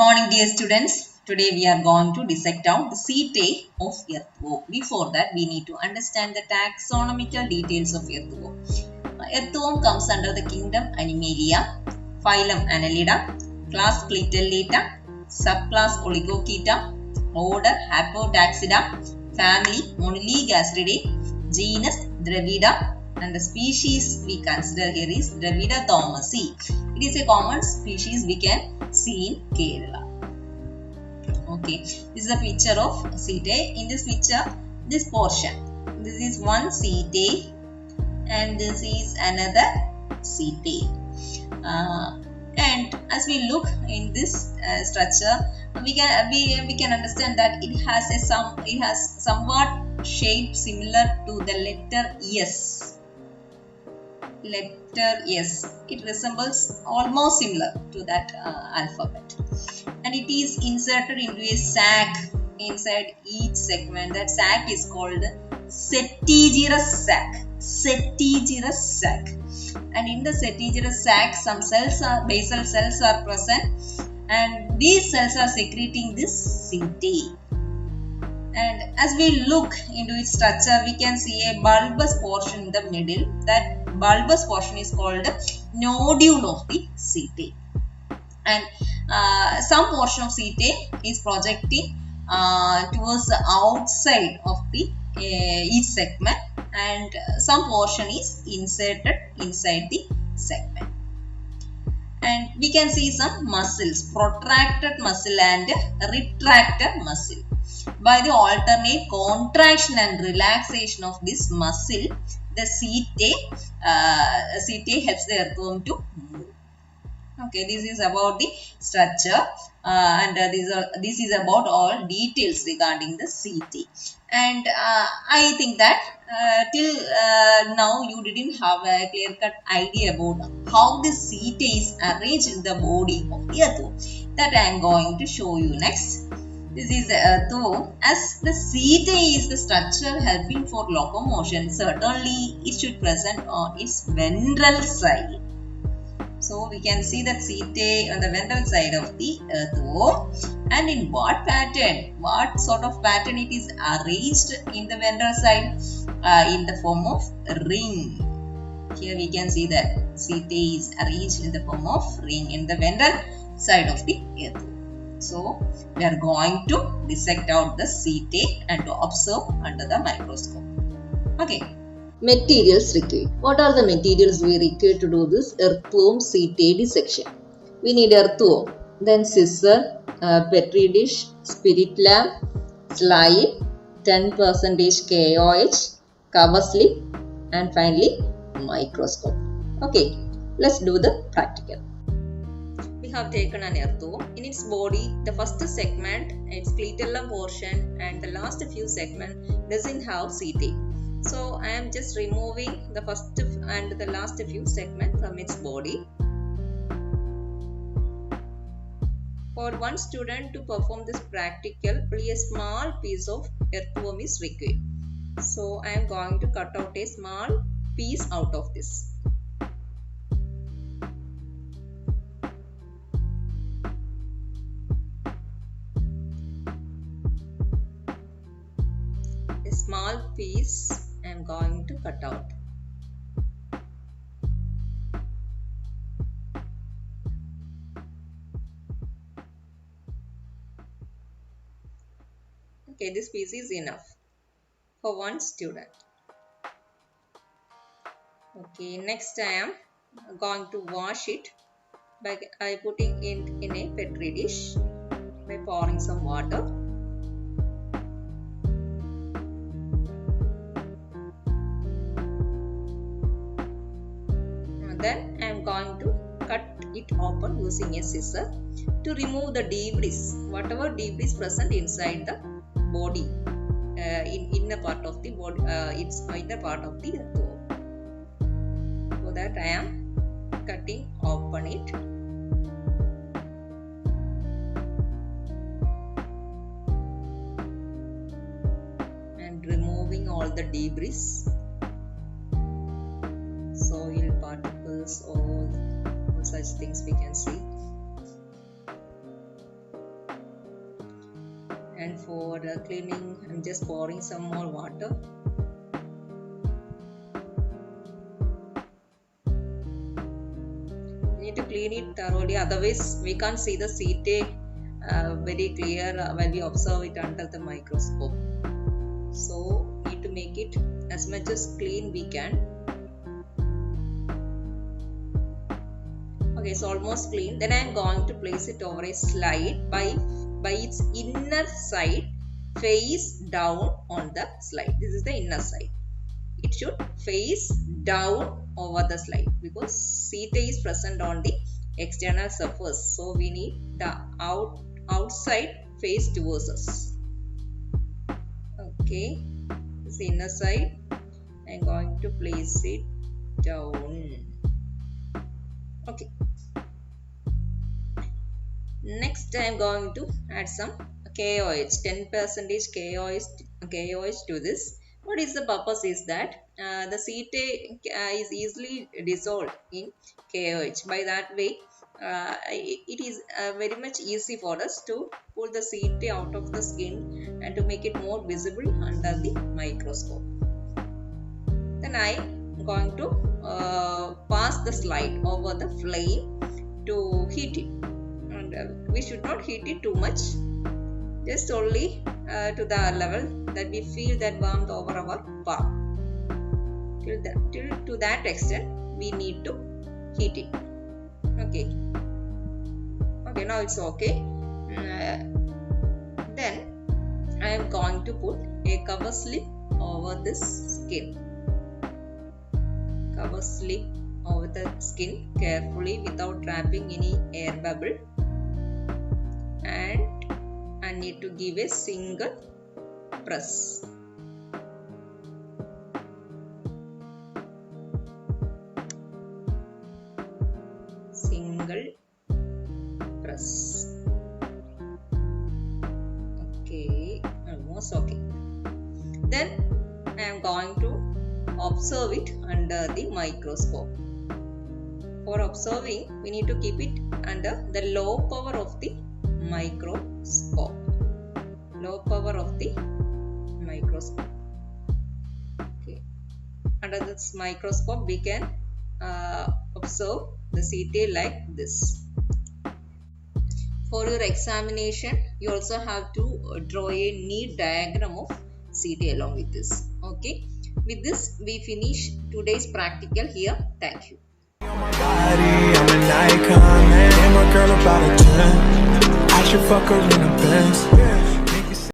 morning, dear students. Today we are going to dissect out the setae of earthworm. Before that, we need to understand the taxonomical details of earthworm. Earthworm comes under the kingdom Animalia, phylum Annelida, class Clitellata, subclass Oligochaeta, order Haplotactida, family Moniligastridae, genus Dravida, and the species we consider here is Dravida thomasi. It is a common species we can see in Kerala. Okay, this is a picture of setae. In this picture, this portion, this is one setae and this is another setae. And as we look in this structure, we can understand that it has somewhat shape similar to the letter S. It resembles almost similar to that alphabet, and it is inserted into a sac inside each segment. That sac is called setigerous sac. And in the setigerous sac, some basal cells are present, and these cells are secreting this setae. And as we look into its structure, we can see a bulbous portion in the middle. That bulbous portion is called the nodule of the setae. And some portion of setae is projecting towards the outside of the each segment, and some portion is inserted inside the segment. And we can see some muscles, protracted muscle and retracted muscle. By the alternate contraction and relaxation of this muscle, the setae helps the earthworm to move. Okay, this is about the structure, and this is about all details regarding the setae. And I think that till now you didn't have a clear-cut idea about how the setae is arranged in the body of the earthworm. That I am going to show you next. This is the earthworm. As the setae is the structure helping for locomotion, certainly it should present on its ventral side. So we can see that setae on the ventral side of the earthworm. And in what pattern? What sort of pattern it is arranged in the ventral side? In the form of ring. Here we can see that setae is arranged in the form of ring in the ventral side of the earthworm. So we are going to dissect out the setae and to observe under the microscope. Okay. Materials required. What are the materials we require to do this earthworm setae dissection? We need earthworm, then scissor, petri dish, spirit lamp, slide, 10% KOH, cover slip, and finally microscope. Okay, let's do the practical. We have taken an earthworm. In its body, the first segment, its clitellum portion, and the last few segments doesn't have setae. So I am just removing the first and the last few segments from its body. For one student to perform this practical, only a small piece of earthworm is required. So I am going to cut out a small piece out of this. A small piece I am going to cut out. Okay, this piece is enough for one student. Okay, next I am going to wash it by putting it in a petri dish by pouring some water. Then I am going to cut it open using a scissor to remove the debris, whatever debris present inside the body, in inner part of the body, its inner part of the earthworm. So that I am cutting open it. And removing all the debris, soil particles, all such things we can see. And for cleaning, I'm just pouring some more water. We need to clean it thoroughly, otherwise we can't see the setae very clear when we observe it under the microscope. So need to make it as much as clean we can. Okay, it's almost clean. Then I am going to place it over a slide by its inner side, face down on the slide. This is the inner side. It should face down over the slide because setae is present on the external surface. So we need the outside face towards us. Okay, this is the inner side. I am going to place it down. Okay. Next, I am going to add some KOH, 10% KOH to this. What is the purpose is that the setae is easily dissolved in KOH. By that way, it is very much easy for us to pull the setae out of the skin and to make it more visible under the microscope. Then I am going to pass the slide over the flame to heat it. And we should not heat it too much, just only to the level that we feel that warmth over our palm. Till to that extent we need to heat it. Okay, now it's okay. Then I am going to put a cover slip over this skin. Cover slip over the skin carefully without trapping any air bubble, and I need to give a single press. Single press. Okay, almost okay. Then I am going to observe it under the microscope. For observing, we need to keep it under the low power of the microscope. Low power of the microscope. Okay. Under this microscope, we can observe the setae like this. For your examination, you also have to draw a neat diagram of setae along with this. Okay. With this, we finish today's practical here. Thank you. I'm an icon, man. And my girl about a 10. I should fuck her in a Benz.